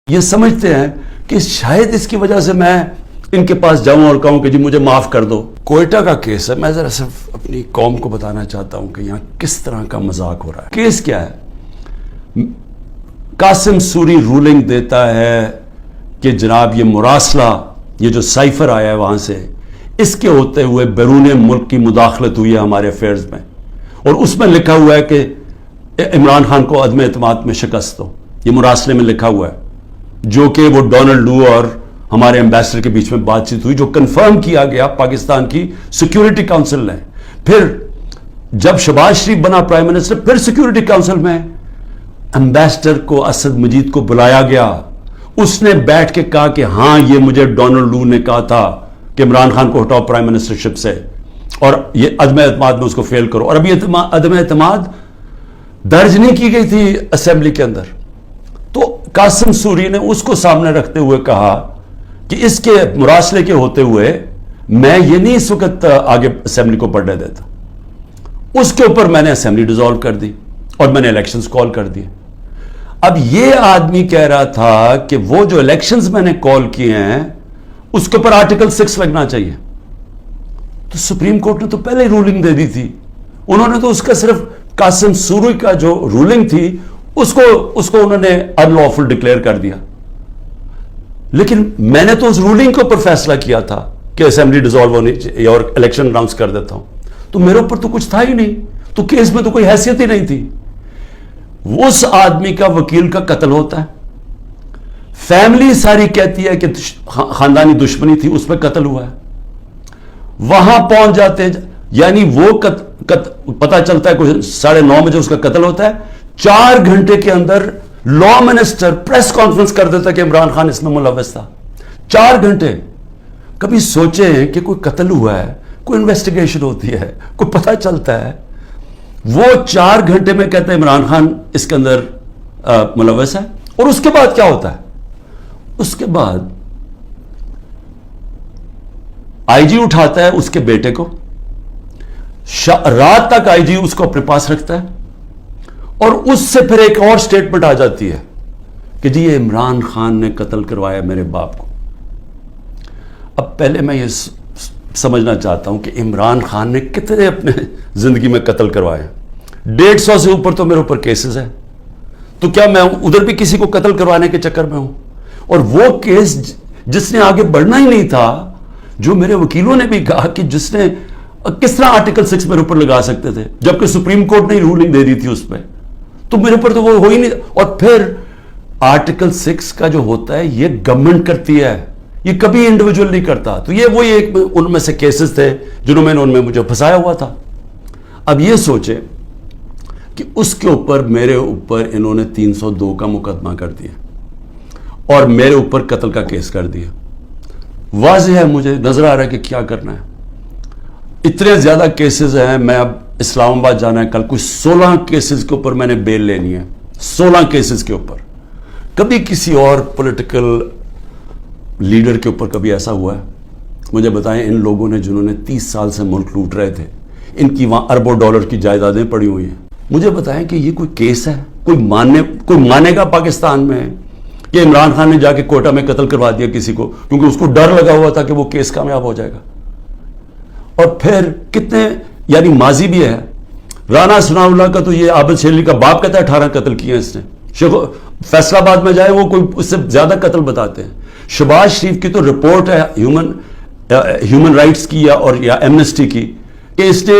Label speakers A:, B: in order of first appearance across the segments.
A: یہ سمجھتے ہیں کہ شاید اس کی وجہ سے میں ان کے پاس جاؤں اور کہوں کہ جی مجھے معاف کر دو۔ کوئٹہ کا کیس ہے، میں ذرا صرف اپنی قوم کو بتانا چاہتا ہوں کہ یہاں کس طرح کا مذاق ہو رہا ہے۔ کیس کیا ہے؟ قاسم سوری رولنگ دیتا ہے کہ جناب یہ مراسلہ، یہ جو سائفر آیا ہے وہاں سے، اس کے ہوتے ہوئے بیرون ملک کی مداخلت ہوئی ہے ہمارے افیئرز میں، اور اس میں لکھا ہوا ہے کہ عمران خان کو عدم اعتماد میں شکست دو۔ یہ مراسلے میں لکھا ہوا ہے، جو کہ وہ ڈونلڈ لو اور ہمارے ایمبیسڈر کے بیچ میں بات چیت ہوئی، جو کنفرم کیا گیا پاکستان کی سیکیورٹی کاؤنسل نے۔ پھر جب شہباز شریف بنا پرائم منسٹر، پھر سیکیورٹی کاؤنسل میں ایمبیسڈر کو، اسد مجید کو بلایا گیا، اس نے بیٹھ کے کہا کہ ہاں یہ مجھے ڈونلڈ لو نے کہا تھا کہ عمران خان کو ہٹاؤ پرائم منسٹرشپ سے، اور یہ عدم اعتماد میں اس کو فیل کرو۔ اور ابھی عدم اعتماد درج نہیں کی گئی تھی اسمبلی کے اندر، تو قاسم سوری نے اس کو سامنے رکھتے ہوئے کہا کہ اس کے مراسلے کے ہوتے ہوئے میں یہ نہیں اس وقت آگے اسمبلی کو پڑھنے دیتا۔ اس کے اوپر میں نے اسمبلی ڈیزالو کر دی اور میں نے الیکشنز کال کر دیے۔ اب یہ آدمی کہہ رہا تھا کہ وہ جو الیکشنز میں نے کال کیے ہیں اس کے اوپر آرٹیکل 6 لگنا چاہیے، تو سپریم کورٹ نے تو پہلے ہی رولنگ دے دی تھی۔ انہوں نے تو اس کا صرف قاسم سوری کا جو رولنگ تھی اس کو انہوں نے ان لافل ڈکلیئر کر دیا، لیکن میں نے تو اس رولنگ کے اوپر فیصلہ کیا تھا کہ اسمبلی ڈیزالو ہونی چاہیے اور الیکشن اناؤنس کر دیتا ہوں، تو میرے اوپر تو کچھ تھا ہی نہیں، تو کیس میں تو کوئی حیثیت ہی نہیں تھی۔ اس آدمی کا وکیل کا قتل ہوتا ہے، فیملی ساری کہتی ہے کہ خاندانی دشمنی تھی، اس پہ قتل ہوا ہے، وہاں پہنچ جاتے ہیں، یعنی وہ پتہ چلتا ہے کوئی 9:30 بجے اس کا قتل ہوتا ہے، 4 گھنٹے کے اندر لا منسٹر پریس کانفرنس کر دیتا ہے کہ عمران خان اس میں ملوث تھا۔ 4 گھنٹے۔ کبھی سوچیں کہ کوئی قتل ہوا ہے، کوئی انویسٹیگیشن ہوتی ہے، کوئی پتہ چلتا ہے، وہ 4 گھنٹے میں کہتا ہے عمران خان اس کے اندر ملوث ہے۔ اور اس کے بعد کیا ہوتا ہے؟ اس کے بعد آئی جی اٹھاتا ہے اس کے بیٹے کو، رات تک آئی جی اس کو اپنے پاس رکھتا ہے، اور اس سے پھر ایک اور سٹیٹمنٹ آ جاتی ہے کہ جی یہ عمران خان نے قتل کروایا میرے باپ کو۔ اب پہلے میں یہ سمجھنا چاہتا ہوں کہ عمران خان نے کتنے اپنے زندگی میں قتل کروائے؟ 150 سے اوپر تو میرے اوپر کیسز ہیں، تو کیا میں ادھر بھی کسی کو قتل کروانے کے چکر میں ہوں؟ اور وہ کیس جس نے آگے بڑھنا ہی نہیں تھا، جو میرے وکیلوں نے بھی کہا کہ جس نے کس طرح آرٹیکل 6 میرے اوپر لگا سکتے تھے، جبکہ سپریم کورٹ نے رولنگ دے دی تھی اس پہ، تو میرے اوپر تو وہ ہو ہی نہیں۔ اور پھر آرٹیکل 6 کا جو ہوتا ہے یہ گورنمنٹ کرتی ہے، یہ کبھی انڈیویجول نہیں کرتا۔ تو یہ وہی ایک ان میں سے کیسز تھے جنہوں میں نے ان میں مجھے پھنسایا ہوا تھا۔ اب یہ سوچیں کہ اس کے اوپر میرے اوپر انہوں نے 302 کا مقدمہ کر دیا اور میرے اوپر قتل کا کیس کر دیا۔ واضح ہے، مجھے نظر آ رہا ہے کہ کیا کرنا ہے۔ اتنے زیادہ کیسز ہیں، میں اب اسلام آباد جانا ہے کل، کوئی 16 کیسز کے اوپر میں نے بیل لینی ہے، 16 کیسز کے اوپر۔ کبھی کسی اور پولیٹیکل لیڈر کے اوپر کبھی ایسا ہوا ہے؟ مجھے بتائیں، ان لوگوں نے جنہوں نے 30 سال سے ملک لوٹ رہے تھے، ان کی وہاں اربوں ڈالر کی جائیدادیں پڑی ہوئی ہیں، مجھے بتائیں کہ یہ کوئی کیس ہے؟ کوئی مانے گا پاکستان میں کہ عمران خان نے جا کے کوئٹہ میں قتل کروا دیا کسی کو کیونکہ اس کو ڈر لگا ہوا تھا کہ وہ کیس کامیاب ہو جائے گا؟ اور پھر کتنے، یعنی ماضی بھی ہے۔ رانا ثناء اللہ کا تو یہ عابد شیرلی کا باپ کہتا ہے 18 قتل کیے ہیں اس نے۔ فیصل آباد میں جائے وہ کوئی اس سے زیادہ قتل بتاتے ہیں۔ شہباز شریف کی تو رپورٹ ہے ہیومن رائٹس کی یا ایمنسٹی کی کہ اس نے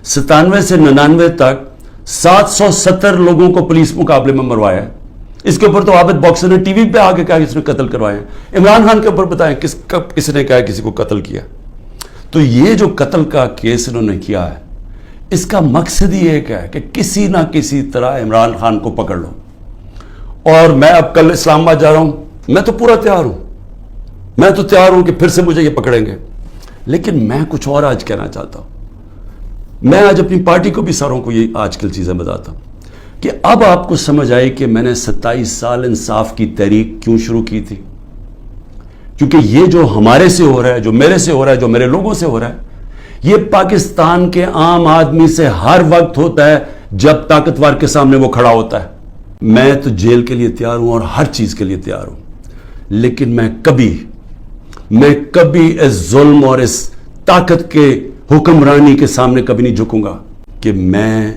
A: 97 سے 99 تک 770 لوگوں کو پولیس مقابلے میں مروایا ہے۔ اس کے اوپر تو عابد باکسر نے ٹی وی پہ آ کے کہا کہ اس نے قتل کروایا ہے۔ عمران خان کے اوپر بتائیں کس نے کہا کسی کو قتل کیا؟ تو یہ جو قتل کا کیس انہوں نے کیا ہے، اس کا مقصد ہی ایک ہے کہ کسی نہ کسی طرح عمران خان کو پکڑ لو۔ اور میں اب کل اسلام آباد جا رہا ہوں، میں تو پورا تیار ہوں، میں تو تیار ہوں کہ پھر سے مجھے یہ پکڑیں گے، لیکن میں کچھ اور آج کہنا چاہتا ہوں۔ میں آج اپنی پارٹی کو بھی ساروں کو یہ آج کل چیزیں بتاتا ہوں کہ اب آپ کو سمجھ آئے کہ میں نے 27 سال انصاف کی تحریک کیوں شروع کی تھی، کیونکہ یہ جو ہمارے سے ہو رہا ہے، جو میرے سے ہو رہا ہے، جو میرے لوگوں سے ہو رہا ہے، یہ پاکستان کے عام آدمی سے ہر وقت ہوتا ہے جب طاقتور کے سامنے وہ کھڑا ہوتا ہے۔ میں تو جیل کے لیے تیار ہوں اور ہر چیز کے لیے تیار ہوں، لیکن میں کبھی اس ظلم اور اس طاقت کے حکمرانی کے سامنے کبھی نہیں جھکوں گا کہ میں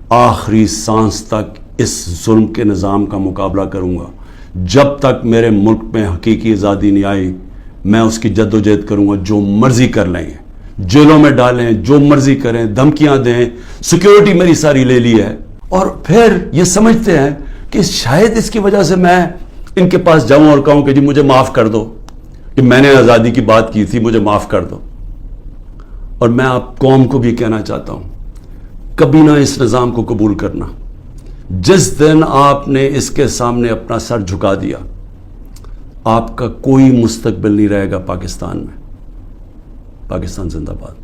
A: آخری سانس تک اس ظلم کے نظام کا مقابلہ کروں گا۔ جب تک میرے ملک میں حقیقی آزادی نہیں آئی میں اس کی جد و جہد کروں گا۔ جو مرضی کر لیں، جیلوں میں ڈالیں، جو مرضی کریں، دھمکیاں دیں، سیکیورٹی میری ساری لے لی ہے، اور پھر یہ سمجھتے ہیں کہ شاید اس کی وجہ سے میں ان کے پاس جاؤں اور کہوں کہ جی مجھے معاف کر دو کہ میں نے آزادی کی بات کی تھی، مجھے معاف کر دو۔ اور میں آپ قوم کو بھی کہنا چاہتا ہوں، کبھی نہ اس نظام کو قبول کرنا۔ جس دن آپ نے اس کے سامنے اپنا سر جھکا دیا، آپ کا کوئی مستقبل نہیں رہے گا پاکستان میں۔ پاکستان زندہ باد۔